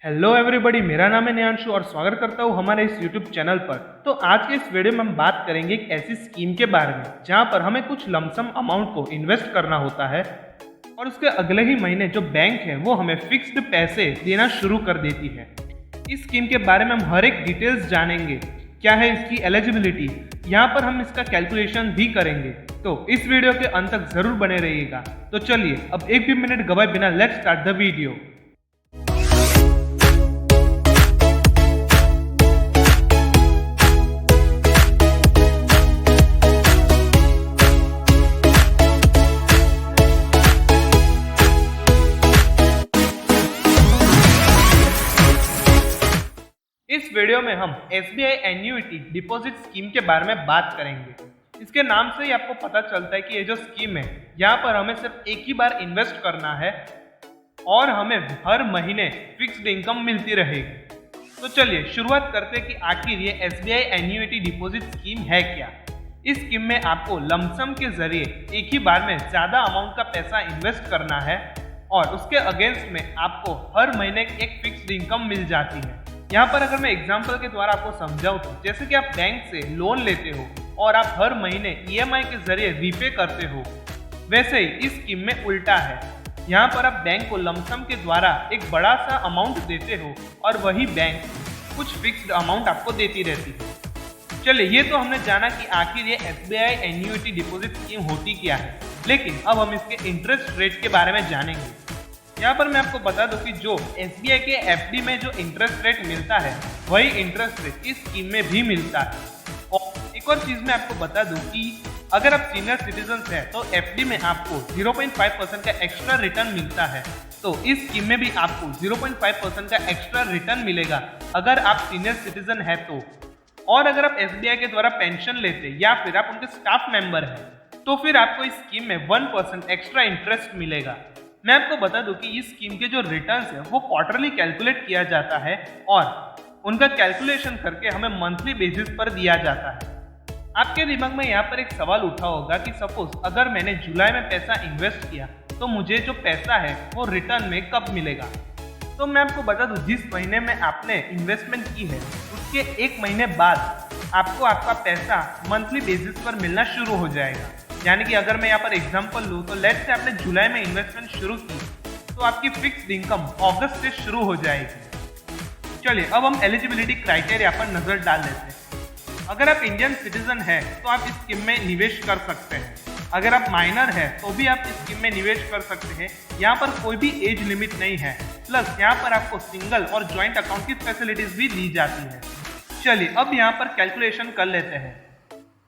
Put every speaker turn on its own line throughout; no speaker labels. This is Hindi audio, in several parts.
हेलो एवरीबॉडी, मेरा नाम है नेहांशु और स्वागत करता हूँ हमारे इस यूट्यूब चैनल पर। तो आज के इस वीडियो में हम बात करेंगे एक ऐसी स्कीम के बारे में जहाँ पर हमें कुछ लमसम अमाउंट को इन्वेस्ट करना होता है और उसके अगले ही महीने जो बैंक है वो हमें फिक्स्ड पैसे देना शुरू कर देती है। इस स्कीम के बारे में हम हर एक डिटेल्स जानेंगे, क्या है इसकी एलिजिबिलिटी, यहाँ पर हम इसका कैलकुलेशन भी करेंगे। तो इस वीडियो के अंत तक जरूर बने रहिएगा। तो चलिए अब एक भी मिनट गवाए बिना लेट्स स्टार्ट द वीडियो। इस वीडियो में हम SBI एन्युइटी डिपॉजिट स्कीम के बारे में बात करेंगे। इसके नाम से ही आपको पता चलता है कि ये जो स्कीम है यहाँ पर हमें सिर्फ एक ही बार इन्वेस्ट करना है और हमें हर महीने फिक्स्ड इनकम मिलती रहेगी। तो चलिए शुरुआत करते हैं कि आखिर ये SBI एन्युइटी डिपॉजिट स्कीम है क्या। इस स्कीम में आपको लमसम के जरिए एक ही बार में ज्यादा अमाउंट का पैसा इन्वेस्ट करना है और उसके अगेंस्ट में आपको हर महीने एक फिक्स्ड इनकम मिल जाती है। यहाँ पर अगर मैं एग्जाम्पल के द्वारा आपको समझाऊं तो जैसे कि आप बैंक से लोन लेते हो और आप हर महीने EMI के जरिए रीपे करते हो, वैसे ही इस स्कीम में उल्टा है। यहाँ पर आप बैंक को लमसम के द्वारा एक बड़ा सा अमाउंट देते हो और वही बैंक कुछ फिक्स्ड अमाउंट आपको देती रहती है। चलिए ये तो हमने जाना कि आखिर ये SBI एन्युइटी डिपॉजिट स्कीम होती क्या है, लेकिन अब हम इसके इंटरेस्ट रेट के बारे में जानेंगे। यहाँ पर मैं आपको बता दूं कि जो SBI के FD में जो इंटरेस्ट रेट मिलता है वही इंटरेस्ट रेट इस स्कीम में भी मिलता है। और एक और चीज मैं आपको बता दूं कि अगर आप सीनियर सिटीजन हैं तो FD में आपको 0.5% का एक्स्ट्रा रिटर्न मिलता है। तो इस स्कीम में भी आपको 0.5% का एक्स्ट्रा रिटर्न मिलेगा अगर आप सीनियर सिटीजन है तो। और अगर आप SBI के द्वारा पेंशन लेते या फिर आप उनके स्टाफ मेंबर हैं तो फिर आपको इस स्कीम में 1% एक्स्ट्रा इंटरेस्ट मिलेगा। मैं आपको बता दूं कि इस स्कीम के जो रिटर्न्स है वो क्वार्टरली कैलकुलेट किया जाता है और उनका कैलकुलेशन करके हमें मंथली बेसिस पर दिया जाता है। आपके दिमाग में यहाँ पर एक सवाल उठा होगा कि सपोज अगर मैंने जुलाई में पैसा इन्वेस्ट किया तो मुझे जो पैसा है वो रिटर्न में कब मिलेगा। तो मैं आपको बता दूं जिस महीने में आपने इन्वेस्टमेंट की है उसके एक महीने बाद आपको आपका पैसा मंथली बेसिस पर मिलना शुरू हो जाएगा। यानी कि अगर मैं यहाँ पर एग्जांपल लूँ तो लेट्स से आपने जुलाई में इन्वेस्टमेंट शुरू की तो आपकी फिक्स्ड इनकम अगस्त से शुरू हो जाएगी। चलिए अब हम एलिजिबिलिटी क्राइटेरिया पर नजर डाल लेते हैं। अगर आप इंडियन सिटीजन हैं तो आप इस स्कीम में निवेश कर सकते हैं। अगर आप माइनर हैं तो भी आप इस स्कीम में निवेश कर सकते हैं। यहाँ पर कोई भी एज लिमिट नहीं है। प्लस यहाँ पर आपको सिंगल और ज्वाइंट अकाउंट की फैसिलिटीज भी दी जाती है। चलिए अब यहाँ पर कैलकुलेशन कर लेते हैं।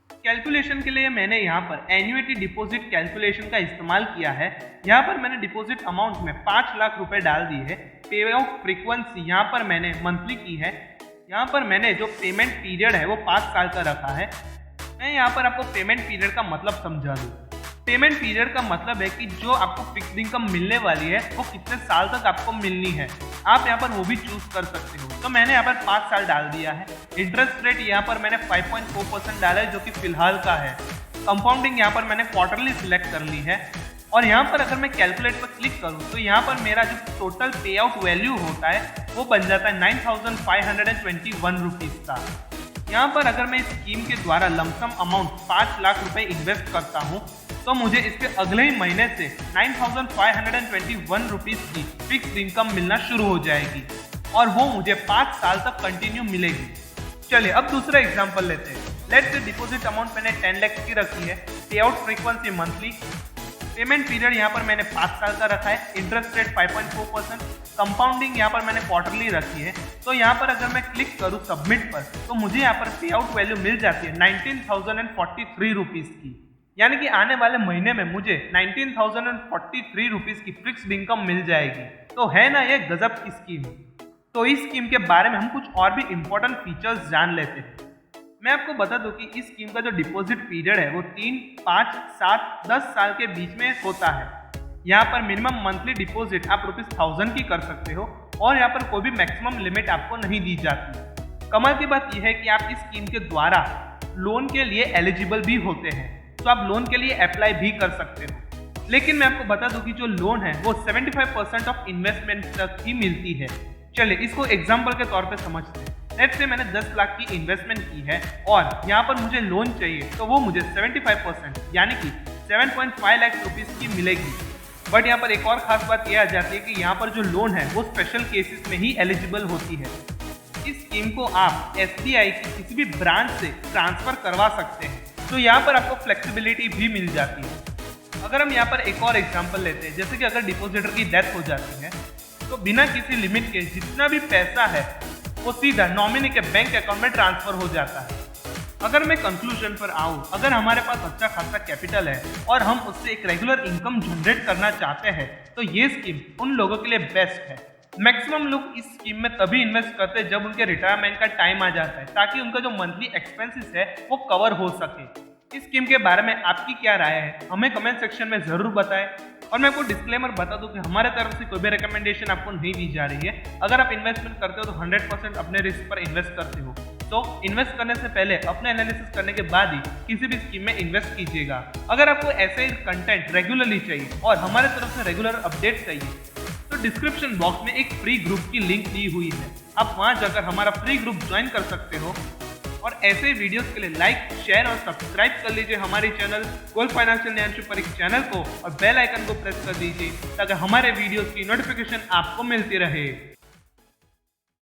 कैलकुलेशन के लिए मैंने यहाँ पर एन्युइटी डिपॉजिट कैलकुलेशन का इस्तेमाल किया है। यहाँ पर मैंने डिपॉजिट अमाउंट में 5 लाख रुपए डाल दी है। पे आउट फ्रीक्वेंसी यहाँ पर मैंने मंथली की है। यहाँ पर मैंने जो पेमेंट पीरियड है वो 5 साल का रखा है। मैं यहाँ पर आपको पेमेंट पीरियड का मतलब समझा दूँ। पेमेंट पीरियड का मतलब है कि जो आपको फिक्स्ड इनकम मिलने वाली है वो कितने साल तक आपको मिलनी है। आप यहाँ पर वो भी चूज कर सकते हो। तो मैंने यहाँ पर 5 साल डाल दिया है। इंटरेस्ट रेट यहाँ पर मैंने 5.4% डाला है जो कि फिलहाल का है। कंपाउंडिंग यहाँ पर मैंने क्वार्टरली सिलेक्ट कर ली है। और यहाँ पर अगर मैं कैलकुलेट पर क्लिक करूँ तो यहाँ पर मेरा जो टोटल पे आउट वैल्यू होता है वो बन जाता है 9,521 रुपीज का। यहाँ पर अगर मैं इस स्कीम के द्वारा लमसम अमाउंट 5 लाख रुपए इन्वेस्ट करता हूँ तो मुझे इसके अगले ही महीने से 9,521 रुपीज की फिक्स्ड इनकम मिलना शुरू हो जाएगी और वो मुझे 5 साल तक कंटिन्यू मिलेगी। चलिए अब दूसरा एग्जांपल लेते हैं। लेट्स से डिपॉजिट अमाउंट मैंने 10 लाख की रखी है। पे out frequency monthly, payment period यहाँ पर मैंने 5 साल का रखा है। इंटरेस्ट रेट 5.4%, कंपाउंडिंग यहाँ पर मैंने क्वार्टरली रखी है। तो यहाँ पर अगर मैं क्लिक करूँ सबमिट पर तो मुझे यहाँ पर पे आउट वैल्यू मिल जाती है 19,043 रुपीज की। यानी कि आने वाले महीने में मुझे 19,043 रुपीज की फिक्स्ड इनकम मिल जाएगी। तो है ना ये गजब की स्कीम। तो इस स्कीम के बारे में हम कुछ और भी इंपॉर्टेंट फीचर्स जान लेते हैं। मैं आपको बता दूं कि इस स्कीम का जो डिपॉजिट पीरियड है वो 3, 5, 7, 10 साल के बीच में होता है। यहाँ पर मिनिमम मंथली डिपॉजिट आप ₹1000 की कर सकते हो और यहाँ पर कोई भी मैक्सिमम लिमिट आपको नहीं दी जाती। कमाल की बात यह है कि आप इस स्कीम के द्वारा लोन के लिए एलिजिबल भी होते हैं, तो आप लोन के लिए अप्लाई भी कर सकते हो। लेकिन मैं आपको बता दूं कि जो लोन है वो 75% ऑफ इन्वेस्टमेंट तक ही मिलती है। चलिए इसको एग्जाम्पल के तौर पे समझते हैं। लेट्स से मैंने 10 लाख की इन्वेस्टमेंट की है और यहाँ पर मुझे लोन चाहिए, तो वो मुझे 75% यानी कि 7.5 लाख रुपीस की मिलेगी। बट यहाँ पर एक और खास बात यह आ जाती है कि यहाँ पर जो लोन है वो स्पेशल केसेस में ही एलिजिबल होती है। इस स्कीम को आप SBI की किसी भी ब्रांच से ट्रांसफर करवा सकते हैं, तो यहाँ पर आपको फ्लेक्सिबिलिटी भी मिल जाती है। अगर हम यहाँ पर एक और एग्जांपल लेते हैं, जैसे कि अगर डिपॉजिटर की डेथ हो जाती है तो बिना किसी लिमिट के जितना भी पैसा है वो सीधा नॉमिनी के बैंक अकाउंट में ट्रांसफर हो जाता है। अगर मैं कंक्लूजन पर आऊँ, अगर हमारे पास अच्छा खासा कैपिटल है और हम उससे एक रेगुलर इनकम जनरेट करना चाहते हैं तो ये स्कीम उन लोगों के लिए बेस्ट है। मैक्सिमम लोग इस स्कीम में तभी इन्वेस्ट करते हैं जब उनके रिटायरमेंट का टाइम आ जाता है, ताकि उनका जो मंथली एक्सपेंसेस है वो कवर हो सके। इस स्कीम के बारे में आपकी क्या राय है, हमें कमेंट सेक्शन में जरूर बताएं। और मैं आपको डिस्क्लेमर बता दूं कि हमारे तरफ से कोई भी रिकमेंडेशन आपको नहीं दी जा रही है। अगर आप इन्वेस्टमेंट करते हो तो 100% अपने रिस्क पर इन्वेस्ट करते हो, तो इन्वेस्ट करने से पहले अपने एनालिसिस करने के बाद ही किसी भी स्कीम में इन्वेस्ट कीजिएगा। अगर आपको ऐसे कंटेंट रेगुलरली चाहिए और हमारे तरफ से रेगुलर अपडेट चाहिए तो डिस्क्रिप्शन बॉक्स में एक फ्री ग्रुप की लिंक दी हुई है, आप वहां जाकर हमारा फ्री ग्रुप ज्वाइन कर सकते हो। और ऐसे वीडियोस के लिए लाइक, शेयर और सब्सक्राइब कर लीजिए हमारे channel gold financial Nyayanshu Parikh channel को और बेल आइकन को प्रेस कर दीजिए ताकि हमारे वीडियोस की नोटिफिकेशन आपको मिलती रहे।